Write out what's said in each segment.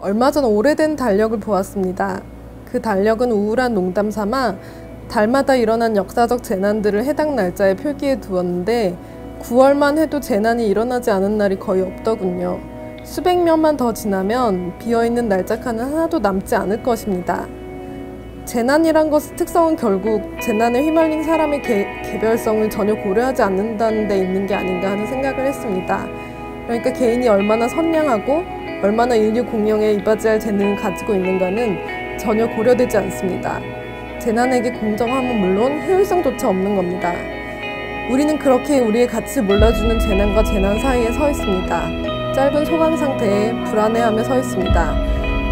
얼마 전 오래된 달력을 보았습니다. 그 달력은 우울한 농담 삼아 달마다 일어난 역사적 재난들을 해당 날짜에 표기해 두었는데 9월만 해도 재난이 일어나지 않은 날이 거의 없더군요. 수백 년만 더 지나면 비어있는 날짜 칸은 하나도 남지 않을 것입니다. 재난이란 것의 특성은 결국 재난에 휘말린 사람의 개별성을 전혀 고려하지 않는다는 데 있는 게 아닌가 하는 생각을 했습니다. 그러니까 개인이 얼마나 선량하고 얼마나 인류 공영에 이바지할 재능을 가지고 있는가는 전혀 고려되지 않습니다. 재난에게 공정함은 물론 효율성조차 없는 겁니다. 우리는 그렇게 우리의 가치를 몰라주는 재난과 재난 사이에 서 있습니다. 짧은 소강 상태에 불안해하며 서 있습니다.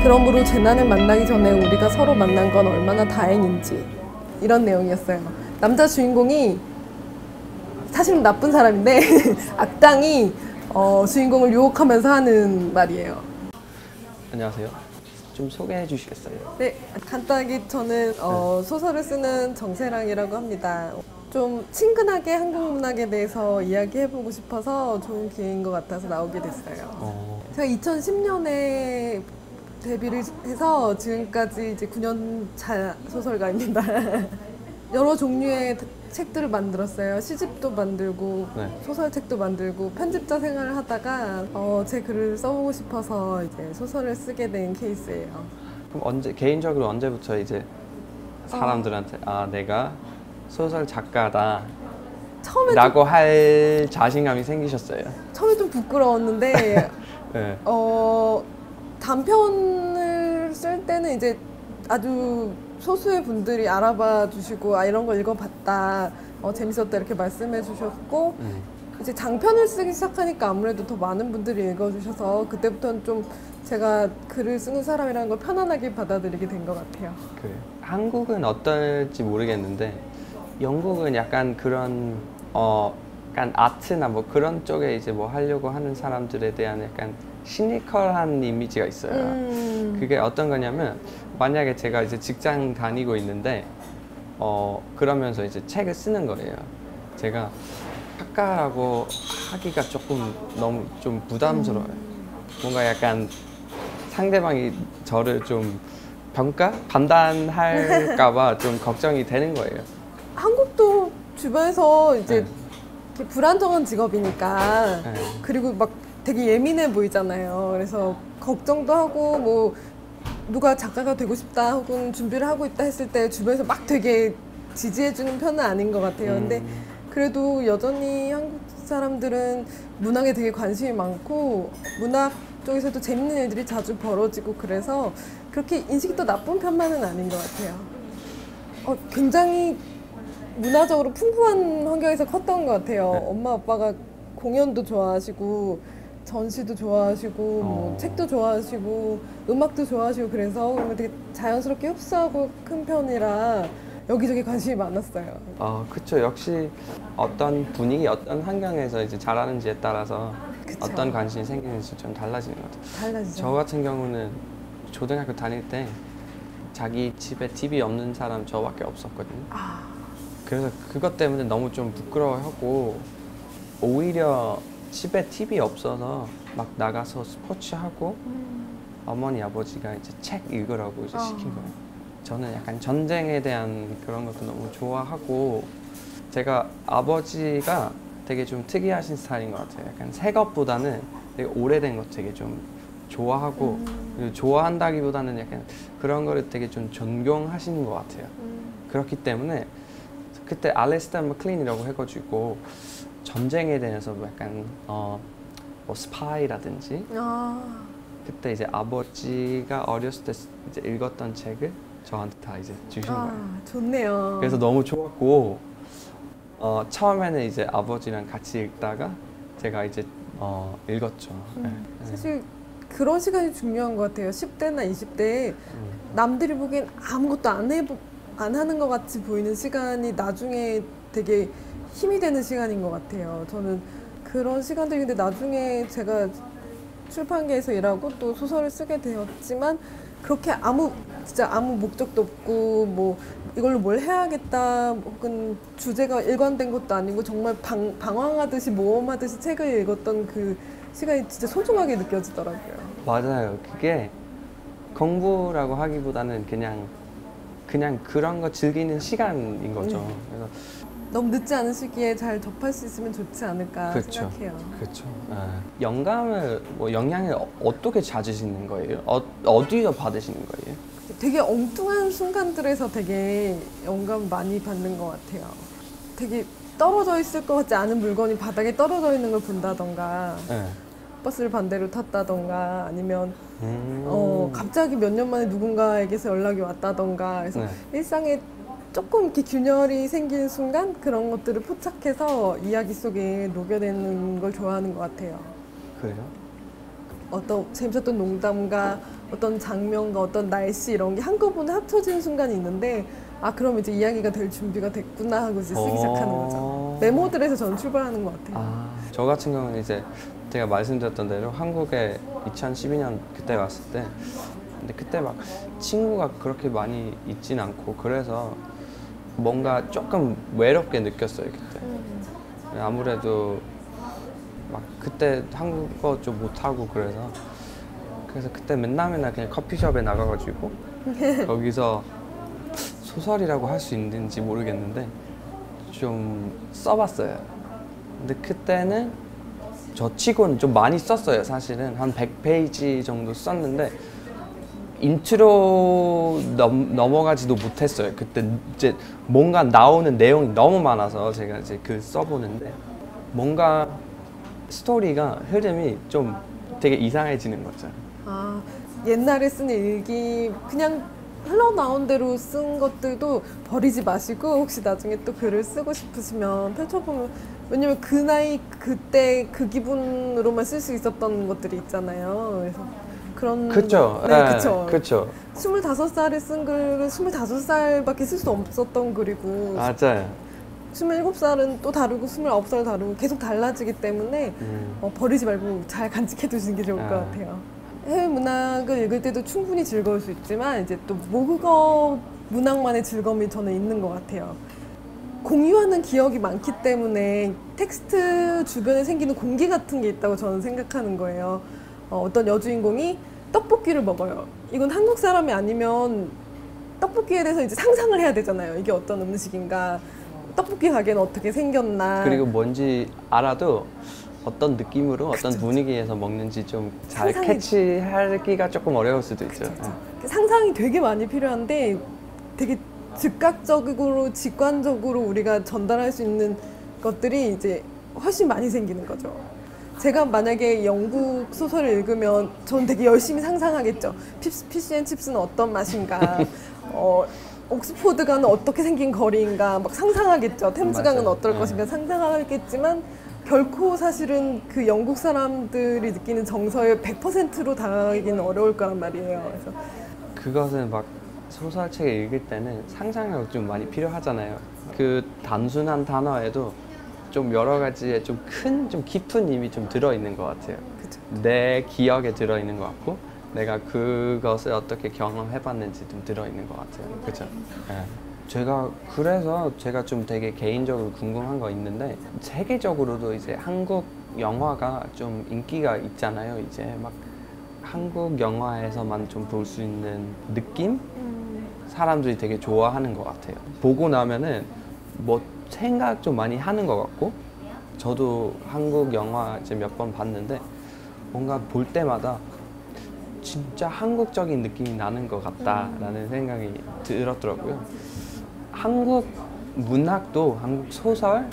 그러므로 재난을 만나기 전에 우리가 서로 만난 건 얼마나 다행인지, 이런 내용이었어요. 남자 주인공이 사실은 나쁜 사람인데 악당이 주인공을 유혹하면서 하는 말이에요. 안녕하세요. 좀 소개해 주시겠어요? 네, 간단하게 저는 소설을 쓰는 정세랑이라고 합니다. 좀 친근하게 한국 문학에 대해서 이야기해보고 싶어서 좋은 기회인 것 같아서 나오게 됐어요. 제가 2010년에 데뷔를 해서 지금까지 이제 9년 차 소설가입니다. 여러 종류의 책들을 만들었어요. 시집도 만들고 소설책도 만들고 편집자 생활을 하다가 제 글을 써보고 싶어서 이제 소설을 쓰게 된 케이스예요. 그럼 개인적으로 언제부터 이제 사람들한테 내가 소설 작가다 라고 할 자신감이 생기셨어요? 처음에 좀 부끄러웠는데 네. 단편을 쓸 때는 이제 아주 소수의 분들이 알아봐 주시고 이런 걸 읽어봤다, 재밌었다 이렇게 말씀해 주셨고 이제 장편을 쓰기 시작하니까 아무래도 더 많은 분들이 읽어주셔서 그때부터는 좀 제가 글을 쓰는 사람이라는 걸 편안하게 받아들이게 된 것 같아요. 그래요. 한국은 어떨지 모르겠는데 영국은 약간 그런 약간 아트나 뭐 그런 쪽에 이제 뭐 하려고 하는 사람들에 대한 약간 시니컬한 이미지가 있어요. 그게 어떤 거냐면 만약에 제가 이제 직장 다니고 있는데 그러면서 이제 책을 쓰는 거예요. 제가 작가라고 하기가 조금 너무 좀 부담스러워요. 뭔가 약간 상대방이 저를 좀 판단할까봐 좀 걱정이 되는 거예요. 한국도 주변에서 이제 이렇게 불안정한 직업이니까 그리고 막 되게 예민해 보이잖아요. 그래서 걱정도 하고 뭐 누가 작가가 되고 싶다 혹은 준비를 하고 있다 했을 때 주변에서 막 되게 지지해주는 편은 아닌 것 같아요. 근데 그래도 여전히 한국 사람들은 문학에 되게 관심이 많고 문학 쪽에서도 재밌는 일들이 자주 벌어지고 그래서 그렇게 인식이 또 나쁜 편만은 아닌 것 같아요. 굉장히 문화적으로 풍부한 환경에서 컸던 것 같아요. 엄마 아빠가 공연도 좋아하시고 전시도 좋아하시고 뭐 책도 좋아하시고 음악도 좋아하시고 그래서 되게 자연스럽게 흡수하고 큰 편이라 여기저기 관심이 많았어요. 그쵸. 역시 어떤 분위기, 어떤 환경에서 이제 자라는지에 따라서 그쵸. 어떤 관심이 생기는지 좀 달라지는 것 같아요. 달라지죠. 저 같은 경우는 초등학교 다닐 때 자기 집에 TV 없는 사람 저밖에 없었거든요. 그래서 그것 때문에 너무 좀 부끄러워하고 오히려 집에 TV 없어서 막 나가서 스포츠하고 어머니 아버지가 이제 책 읽으라고 이제 시킨 거예요. 저는 약간 전쟁에 대한 그런 것도 너무 좋아하고 제가 아버지가 되게 좀 특이하신 스타일인 것 같아요. 약간 새 것보다는 되게 오래된 것 되게 좀 좋아하고 그리고 좋아한다기보다는 약간 그런 거를 되게 좀 존경하시는 것 같아요. 그렇기 때문에 그때 알리스타 맥클린이라고 해가지고 전쟁에 대해서 약간 뭐 스파이라든지 그때 이제 아버지가 어렸을 때 이제 읽었던 책을 저한테 다 이제 주신 거예요. 좋네요. 그래서 너무 좋았고 처음에는 이제 아버지랑 같이 읽다가 제가 이제 읽었죠. 사실 그런 시간이 중요한 것 같아요. 10대나 20대에 남들이 보기엔 아무것도 안 하는 것 같이 보이는 시간이 나중에 되게 힘이 되는 시간인 것 같아요. 저는 그런 시간들이 근데 나중에 제가 출판계에서 일하고 또 소설을 쓰게 되었지만 그렇게 진짜 아무 목적도 없고 뭐 이걸로 뭘 해야겠다 혹은 주제가 일관된 것도 아니고 정말 방황하듯이 모험하듯이 책을 읽었던 그 시간이 진짜 소중하게 느껴지더라고요. 맞아요. 그게 공부라고 하기보다는 그냥 그런 거 즐기는 시간인 거죠. 그래서 너무 늦지 않은 시기에 잘 접할 수 있으면 좋지 않을까 그렇죠. 생각해요. 그렇죠. 영감을 영향을 어떻게 찾으시는 거예요? 어디서 받으시는 거예요? 되게 엉뚱한 순간들에서 되게 영감 많이 받는 것 같아요. 되게 떨어져 있을 것 같지 않은 물건이 바닥에 떨어져 있는 걸 본다던가 네. 버스를 반대로 탔다던가 아니면 갑자기 몇 년 만에 누군가에게서 연락이 왔다던가 그래서 일상에 조금 이렇게 균열이 생기는 순간 그런 것들을 포착해서 이야기 속에 녹여내는 걸 좋아하는 것 같아요. 그래요? 어떤 재밌었던 농담과 어떤 장면과 어떤 날씨 이런 게 한꺼번에 합쳐지는 순간이 있는데 그럼 이제 이야기가 될 준비가 됐구나 하고 이제 쓰기 시작하는 거죠. 메모들에서 저는 출발하는 것 같아요. 저 같은 경우는 이제 제가 말씀드렸던 대로 한국에 2012년 그때 왔을 때 근데 그때 막 친구가 그렇게 많이 있진 않고 그래서 뭔가 조금 외롭게 느꼈어요 그때. 아무래도 막 그때 한국어 좀 못하고 그래서 그때 맨날 그냥 커피숍에 나가가지고 거기서 소설이라고 할 수 있는지 모르겠는데 좀 써봤어요. 근데 그때는 저 치고는 좀 많이 썼어요. 사실은 한 100페이지 정도 썼는데 인트로 넘어가지도 못했어요. 그때 이제 뭔가 나오는 내용이 너무 많아서 제가 이제 글 써보는데 뭔가 스토리가 흐름이 좀 되게 이상해지는 거죠. 옛날에 쓴 일기 그냥 흘러나온 대로 쓴 것들도 버리지 마시고 혹시 나중에 또 글을 쓰고 싶으시면 펼쳐보면 왜냐면 그 나이 그때 그 기분으로만 쓸 수 있었던 것들이 있잖아요. 그래서 그런 그쵸. 네, 그쵸. 그쵸. 25살에 쓴 글은 25살밖에 쓸 수 없었던 글이고 맞아요. 27살은 또 다르고 29살 다르고 계속 달라지기 때문에 버리지 말고 잘 간직해 두시는 게 좋을 것 같아요. 해외 문학을 읽을 때도 충분히 즐거울 수 있지만 이제 또 모국어 문학만의 즐거움이 저는 있는 것 같아요. 공유하는 기억이 많기 때문에 텍스트 주변에 생기는 공기 같은 게 있다고 저는 생각하는 거예요. 어떤 여주인공이 떡볶이를 먹어요. 이건 한국 사람이 아니면 떡볶이에 대해서 이제 상상을 해야 되잖아요. 이게 어떤 음식인가, 떡볶이 가게는 어떻게 생겼나. 그리고 뭔지 알아도 어떤 느낌으로 어떤 분위기에서 먹는지 좀 잘 캐치하기가 조금 어려울 수도 있죠. 상상이 되게 많이 필요한데 되게 즉각적으로 직관적으로 우리가 전달할 수 있는 것들이 이제 훨씬 많이 생기는 거죠. 제가 만약에 영국 소설을 읽으면 전 되게 열심히 상상하겠죠. 피쉬앤칩스는 어떤 맛인가, 옥스포드강은 어떻게 생긴 거리인가 막 상상하겠죠. 템즈강은 어떨 것인가 상상하겠지만 결코 사실은 그 영국 사람들이 느끼는 정서에 100%로 다가가기는 어려울 거란 말이에요. 그래서 그것은 막 소설책을 읽을 때는 상상력이 좀 많이 필요하잖아요. 그 단순한 단어에도 좀 여러 가지의 좀 큰, 좀 깊은 의미 좀 들어있는 것 같아요. 그쵸. 내 기억에 들어있는 것 같고 내가 그것을 어떻게 경험해봤는지 좀 들어있는 것 같아요. 그렇죠? 네. 그래서 제가 좀 되게 개인적으로 궁금한 거 있는데 세계적으로도 이제 한국 영화가 좀 인기가 있잖아요. 이제 막 한국 영화에서만 좀 볼 수 있는 느낌? 사람들이 되게 좋아하는 것 같아요. 보고 나면은 뭐 생각 좀 많이 하는 것 같고 저도 한국 영화 이제 몇 번 봤는데 뭔가 볼 때마다 진짜 한국적인 느낌이 나는 것 같다라는 생각이 들었더라고요. 한국 문학도 한국 소설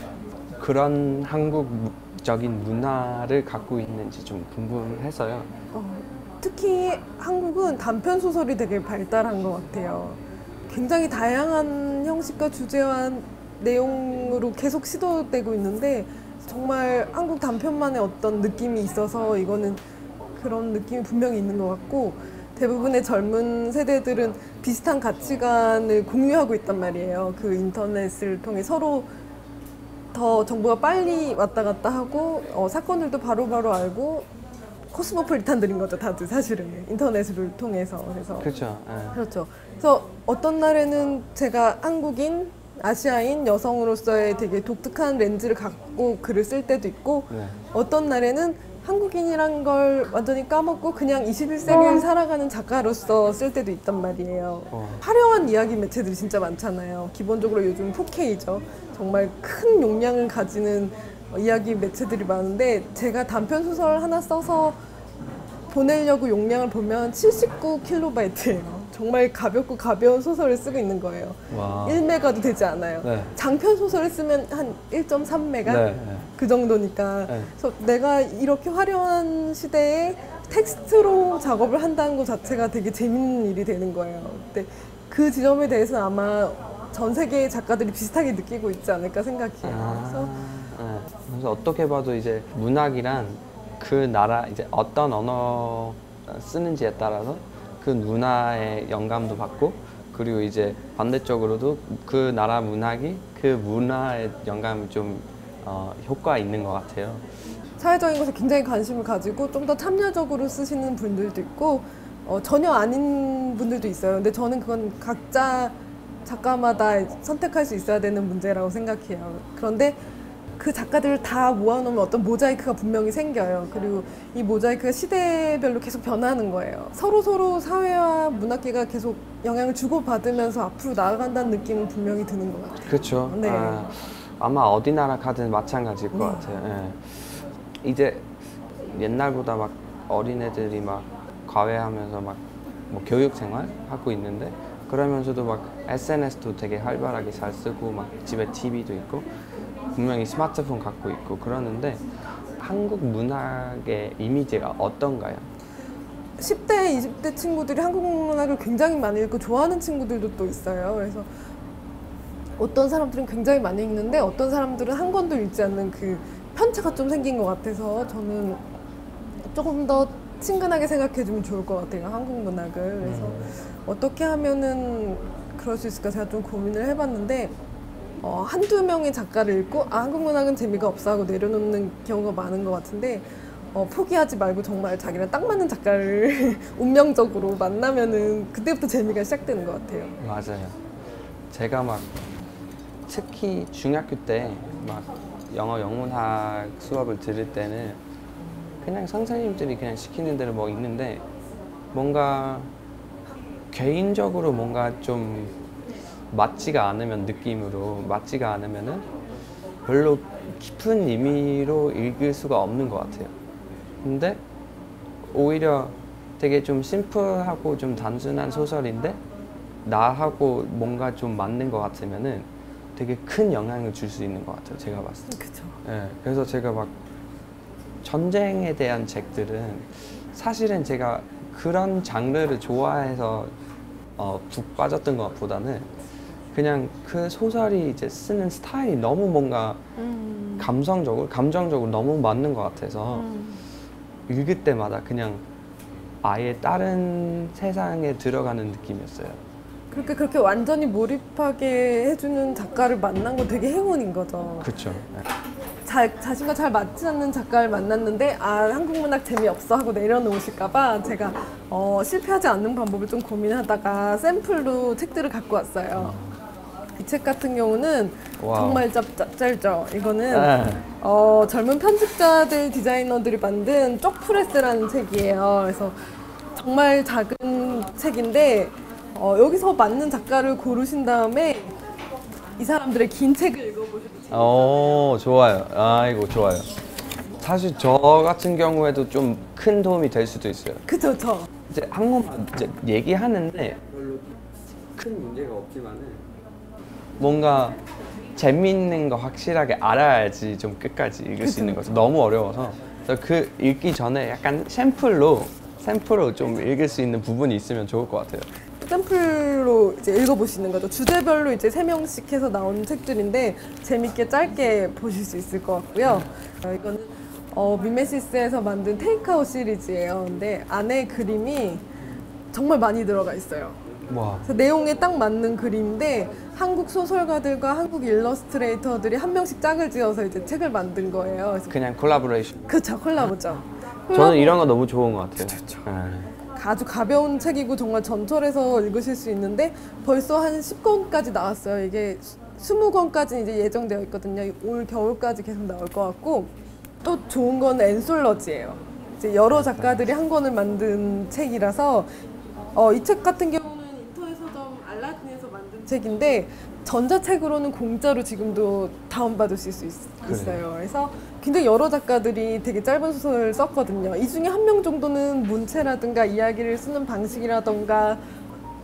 그런 한국적인 문화를 갖고 있는지 좀 궁금해서요. 특히 한국은 단편 소설이 되게 발달한 것 같아요. 굉장히 다양한 형식과 주제와 내용으로 계속 시도되고 있는데 정말 한국 단편만의 어떤 느낌이 있어서 이거는 그런 느낌이 분명히 있는 것 같고 대부분의 젊은 세대들은 비슷한 가치관을 공유하고 있단 말이에요. 그 인터넷을 통해 서로 더 정보가 빨리 왔다 갔다 하고 사건들도 바로바로 알고 코스모폴리탄들인 거죠, 다들 사실은 인터넷을 통해서. 그래서 그렇죠. 그렇죠. 그래서 어떤 날에는 제가 한국인, 아시아인 여성으로서의 되게 독특한 렌즈를 갖고 글을 쓸 때도 있고 어떤 날에는 한국인이란 걸 완전히 까먹고 그냥 21세기를 살아가는 작가로서 쓸 때도 있단 말이에요. 화려한 이야기 매체들이 진짜 많잖아요. 기본적으로 요즘 4K죠. 정말 큰 용량을 가지는 이야기 매체들이 많은데 제가 단편 소설 하나 써서 보내려고 용량을 보면 79kb예요. 정말 가볍고 가벼운 소설을 쓰고 있는 거예요. 와. 1메가도 되지 않아요. 네. 장편 소설을 쓰면 한 1.3메가? 네. 그 정도니까. 네. 그래서 내가 이렇게 화려한 시대에 텍스트로 작업을 한다는 것 자체가 되게 재밌는 일이 되는 거예요. 근데 그 지점에 대해서 아마 전 세계의 작가들이 비슷하게 느끼고 있지 않을까 생각해요. 그래서 어떻게 봐도 이제 문학이란 그 나라 이제 어떤 언어 쓰는지에 따라서 그 문화의 영감도 받고 그리고 이제 반대쪽으로도 그 나라 문학이 그 문화의 영감이 좀 효과가 있는 것 같아요. 사회적인 것에 굉장히 관심을 가지고 좀 더 참여적으로 쓰시는 분들도 있고 전혀 아닌 분들도 있어요. 근데 저는 그건 각자 작가마다 선택할 수 있어야 되는 문제라고 생각해요. 그런데 그 작가들을 다 모아놓으면 어떤 모자이크가 분명히 생겨요. 그리고 이 모자이크가 시대별로 계속 변하는 거예요. 서로 사회와 문학계가 계속 영향을 주고받으면서 앞으로 나아간다는 느낌은 분명히 드는 것 같아요. 그렇죠. 네. 아마 어디 나라 가든 마찬가지일 것 네. 같아요. 예. 이제 옛날보다 막 어린애들이 막 과외하면서 막 뭐 교육생활 하고 있는데 그러면서도 막 SNS도 되게 활발하게 잘 쓰고 막 집에 TV도 있고 분명히 스마트폰 갖고 있고 그러는데 한국 문학의 이미지가 어떤가요? 10대, 20대 친구들이 한국 문학을 굉장히 많이 읽고 좋아하는 친구들도 또 있어요. 그래서 어떤 사람들은 굉장히 많이 읽는데 어떤 사람들은 한 권도 읽지 않는 그 편차가 좀 생긴 것 같아서 저는 조금 더 친근하게 생각해주면 좋을 것 같아요, 한국 문학을. 그래서 어떻게 하면은 그럴 수 있을까 제가 좀 고민을 해봤는데 한두 명의 작가를 읽고 한국 문학은 재미가 없어 하고 내려놓는 경우가 많은 것 같은데 포기하지 말고 정말 자기랑 딱 맞는 작가를 운명적으로 만나면은 그때부터 재미가 시작되는 것 같아요. 맞아요. 제가 막 특히 중학교 때 막 영어 영문학 수업을 들을 때는 그냥 선생님들이 그냥 시키는 대로 뭐 읽는데 뭔가 개인적으로 뭔가 좀 맞지가 않으면 느낌으로 맞지가 않으면은 별로 깊은 의미로 읽을 수가 없는 것 같아요. 근데 오히려 되게 좀 심플하고 좀 단순한 소설인데 나하고 뭔가 좀 맞는 것 같으면은 되게 큰 영향을 줄 수 있는 것 같아요. 제가 봤을 때. 그쵸. 네, 그래서 제가 막 전쟁에 대한 책들은 사실은 제가 그런 장르를 좋아해서 푹 빠졌던 것보다는 그냥 그 소설이 이제 쓰는 스타일이 너무 뭔가 감정적으로 너무 맞는 것 같아서 읽을 때마다 그냥 아예 다른 세상에 들어가는 느낌이었어요. 그렇게 완전히 몰입하게 해주는 작가를 만난 건 되게 행운인 거죠. 그렇죠. 자신과 잘 맞지 않는 작가를 만났는데 한국 문학 재미없어 하고 내려놓으실까봐 제가 실패하지 않는 방법을 좀 고민하다가 샘플로 책들을 갖고 왔어요. 이 책 같은 경우는 와우. 정말 짧죠. 이거는 젊은 편집자들, 디자이너들이 만든 쪽프레스라는 책이에요. 그래서 정말 작은 책인데 여기서 맞는 작가를 고르신 다음에 이 사람들의 긴 책을 읽어보셔도 좋아요. 이거 좋아요. 사실 저 같은 경우에도 좀 큰 도움이 될 수도 있어요. 그쵸. 이제 한국말 이제 얘기하는데 별로 큰 문제가 없지만은 뭔가 재밌는 거 확실하게 알아야지 좀 끝까지 읽을 수 있는 거죠. 너무 어려워서 그래서 그 읽기 전에 약간 샘플로 좀 읽을 수 있는 부분이 있으면 좋을 것 같아요. 샘플로 이제 읽어보시는 거죠. 주제별로 이제 3명씩 해서 나온 책들인데 재밌게 짧게 보실 수 있을 것 같고요. 이거는 미메시스에서 만든 테이크아웃 시리즈예요. 근데 안에 그림이 정말 많이 들어가 있어요. 와. 그래서 내용에 딱 맞는 그림인데 한국 소설가들과 한국 일러스트레이터들이 한 명씩 짝을 지어서 이제 책을 만든 거예요. 그래서 그냥 콜라보레이션. 그쵸, 콜라보죠. 저는 이런 거 너무 좋은 것 같아요. 그쵸. 아주 가벼운 책이고 정말 전철에서 읽으실 수 있는데 벌써 한 10권까지 나왔어요. 이게 20권까지 이제 예정되어 있거든요. 올 겨울까지 계속 나올 것 같고 또 좋은 건 앤솔러지예요. 이제 여러 작가들이 한 권을 만든 책이라서 이 책 같은 경우는 인터넷 서점 알라딘에서 만든 책인데 전자책으로는 공짜로 지금도 다운받으실 수 있어요. 그래서 굉장히 여러 작가들이 되게 짧은 소설을 썼거든요. 이 중에 한 명 정도는 문체라든가 이야기를 쓰는 방식이라든가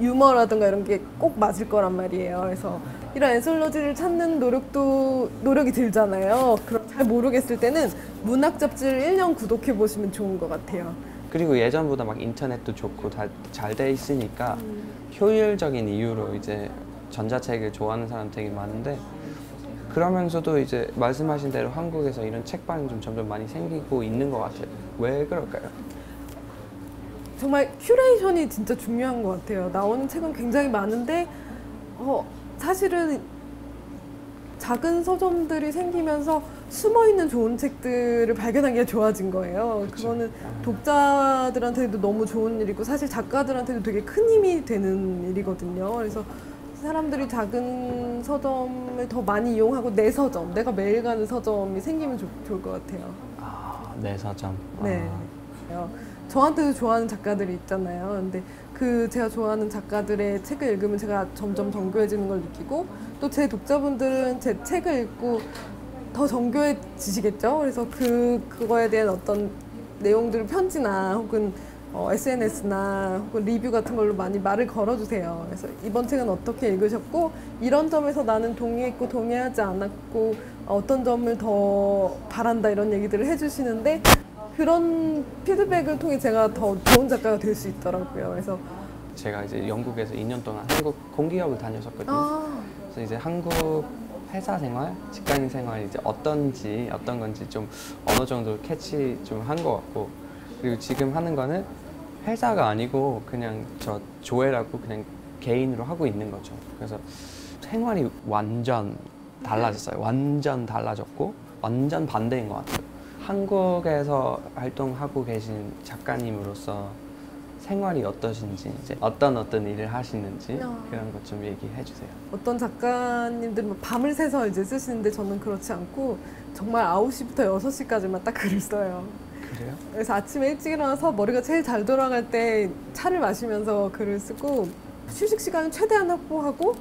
유머라든가 이런 게 꼭 맞을 거란 말이에요. 그래서 이런 앤솔로지를 찾는 노력이 들잖아요. 그럼 잘 모르겠을 때는 문학 잡지를 1년 구독해 보시면 좋은 것 같아요. 그리고 예전보다 막 인터넷도 좋고 다 잘 돼 있으니까 효율적인 이유로 이제 전자책을 좋아하는 사람 되게 많은데, 그러면서도 이제 말씀하신 대로 한국에서 이런 책방이 좀 점점 많이 생기고 있는 것 같아요. 왜 그럴까요? 정말 큐레이션이 진짜 중요한 것 같아요. 나오는 책은 굉장히 많은데 사실은 작은 서점들이 생기면서 숨어있는 좋은 책들을 발견하기가 좋아진 거예요. 그쵸. 그거는 독자들한테도 너무 좋은 일이고 사실 작가들한테도 되게 큰 힘이 되는 일이거든요. 그래서 사람들이 작은 서점을 더 많이 이용하고 내 서점, 내가 매일 가는 서점이 생기면 좋을 것 같아요. 내 서점. 네. 저한테도 좋아하는 작가들이 있잖아요. 근데 제가 좋아하는 작가들의 책을 읽으면 제가 점점 정교해지는 걸 느끼고, 또 제 독자분들은 제 책을 읽고 더 정교해지시겠죠. 그래서 그거에 대한 어떤 내용들을 편지나 혹은 SNS나 혹은 리뷰 같은 걸로 많이 말을 걸어주세요. 그래서 이번 책은 어떻게 읽으셨고, 이런 점에서 나는 동의했고 동의하지 않았고 어떤 점을 더 바란다, 이런 얘기들을 해주시는데, 그런 피드백을 통해 제가 더 좋은 작가가 될 수 있더라고요. 그래서 제가 이제 영국에서 2년 동안 한국 공기업을 다녔었거든요. 그래서 이제 한국 회사 생활, 직장인 생활이 이제 어떤 건지 좀 어느 정도 캐치 좀 한 것 같고, 그리고 지금 하는 거는 회사가 아니고 그냥 저 조회라고 그냥 개인으로 하고 있는 거죠. 그래서 생활이 완전 달라졌어요. 완전 달라졌고 완전 반대인 것 같아요. 한국에서 활동하고 계신 작가님으로서 생활이 어떠신지, 이제 어떤 일을 하시는지 그런 것 좀 얘기해 주세요. 어떤 작가님들은 밤을 새서 이제 쓰시는데 저는 그렇지 않고 정말 9시부터 6시까지만 딱 글을 써요. 그래요? 그래서 아침에 일찍 일어나서 머리가 제일 잘 돌아갈 때 차를 마시면서 글을 쓰고, 휴식 시간을 최대한 확보하고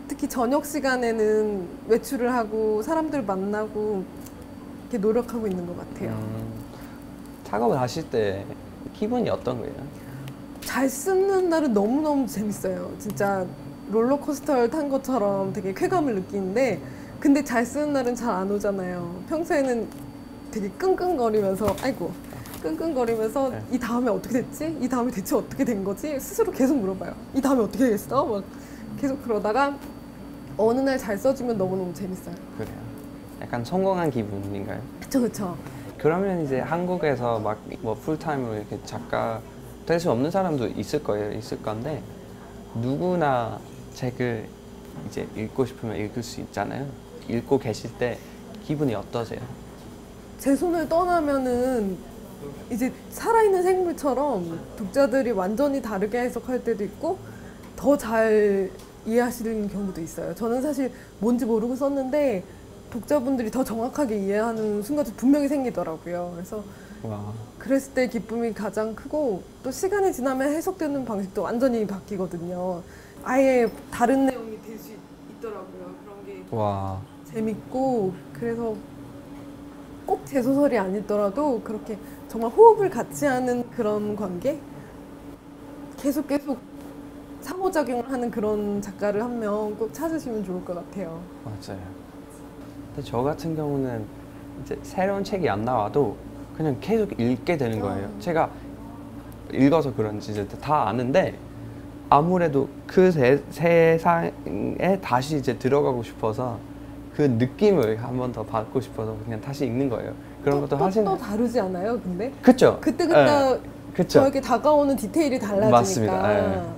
특히 저녁 시간에는 외출을 하고 사람들 만나고 이렇게 노력하고 있는 것 같아요. 작업을 하실 때 기분이 어떤 거예요? 잘 쓰는 날은 너무너무 재밌어요. 진짜 롤러코스터를 탄 것처럼 되게 쾌감을 느끼는데, 근데 잘 쓰는 날은 잘 안 오잖아요. 평소에는 되게 끙끙거리면서 네. 이 다음에 어떻게 됐지? 이 다음에 대체 어떻게 된 거지? 스스로 계속 물어봐요. 이 다음에 어떻게 됐어? 막 계속 그러다가 어느 날 잘 써주면 너무너무 재밌어요. 그래요. 약간 성공한 기분인가요? 그쵸. 그러면 이제 한국에서 막 뭐 풀타임으로 이렇게 작가 될 수 없는 사람도 있을 건데, 누구나 책을 이제 읽고 싶으면 읽을 수 있잖아요. 읽고 계실 때 기분이 어떠세요? 제 손을 떠나면은 이제 살아있는 생물처럼 독자들이 완전히 다르게 해석할 때도 있고 더 잘 이해하시는 경우도 있어요. 저는 사실 뭔지 모르고 썼는데 독자분들이 더 정확하게 이해하는 순간도 분명히 생기더라고요. 그래서 와. 그랬을 때 기쁨이 가장 크고, 또 시간이 지나면 해석되는 방식도 완전히 바뀌거든요. 아예 다른 내용이 될 수 있더라고요. 그런 게 와. 재밌고, 그래서 꼭 제 소설이 아니더라도 그렇게 정말 호흡을 같이 하는 그런 관계? 계속 상호작용을 하는 그런 작가를 한 명 꼭 찾으시면 좋을 것 같아요. 맞아요. 근데 저 같은 경우는 이제 새로운 책이 안 나와도 그냥 계속 읽게 되는 거예요. 제가 읽어서 그런지 이제 다 아는데 아무래도 그 세상에 다시 이제 들어가고 싶어서 그 느낌을 한 번 더 받고 싶어서 그냥 다시 읽는 거예요. 그런 것도 하시는. 또 다르지 않아요, 근데? 그쵸? 그때 그쵸? 저에게 다가오는 디테일이 달라지니까. 맞습니다.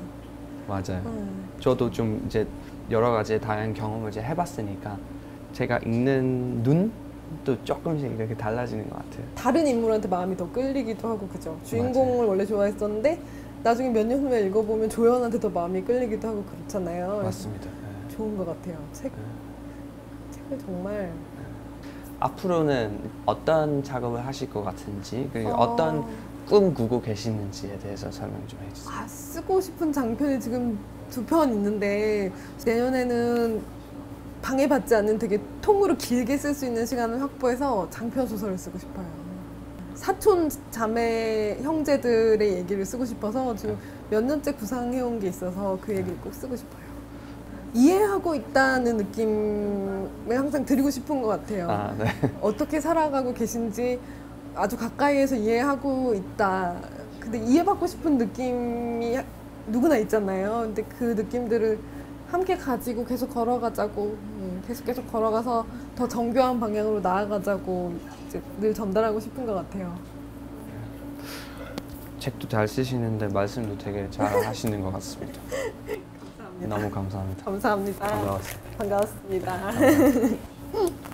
맞아요. 저도 좀 이제 여러 가지 다양한 경험을 이제 해봤으니까 제가 읽는 눈도 조금씩 이렇게 달라지는 것 같아요. 다른 인물한테 마음이 더 끌리기도 하고, 그죠? 주인공을 맞아요. 원래 좋아했었는데 나중에 몇 년 후에 읽어보면 조연한테 더 마음이 끌리기도 하고 그렇잖아요. 맞습니다. 네. 좋은 것 같아요. 책을 정말. 앞으로는 어떤 작업을 하실 것 같은지 그리고 어떤 꿈 꾸고 계시는지에 대해서 설명 좀 해주세요. 쓰고 싶은 장편이 지금 2편 있는데 내년에는 방해받지 않는 되게 통으로 길게 쓸 수 있는 시간을 확보해서 장편 소설을 쓰고 싶어요. 사촌 자매 형제들의 얘기를 쓰고 싶어서 지금 몇 년째 구상해온 게 있어서 그 얘기를 꼭 쓰고 싶어요. 이해하고 있다는 느낌을 항상 드리고 싶은 것 같아요. 네. 어떻게 살아가고 계신지 아주 가까이에서 이해하고 있다. 근데 이해받고 싶은 느낌이 누구나 있잖아요. 근데 그 느낌들을 함께 가지고 계속 걸어가자고, 계속 걸어가서 더 정교한 방향으로 나아가자고 이제 늘 전달하고 싶은 것 같아요. 책도 잘 쓰시는데 말씀도 되게 잘 하시는 것 같습니다. 감사합니다. 너무 감사합니다. 감사합니다. 반가웠습니다. 반갑습니다.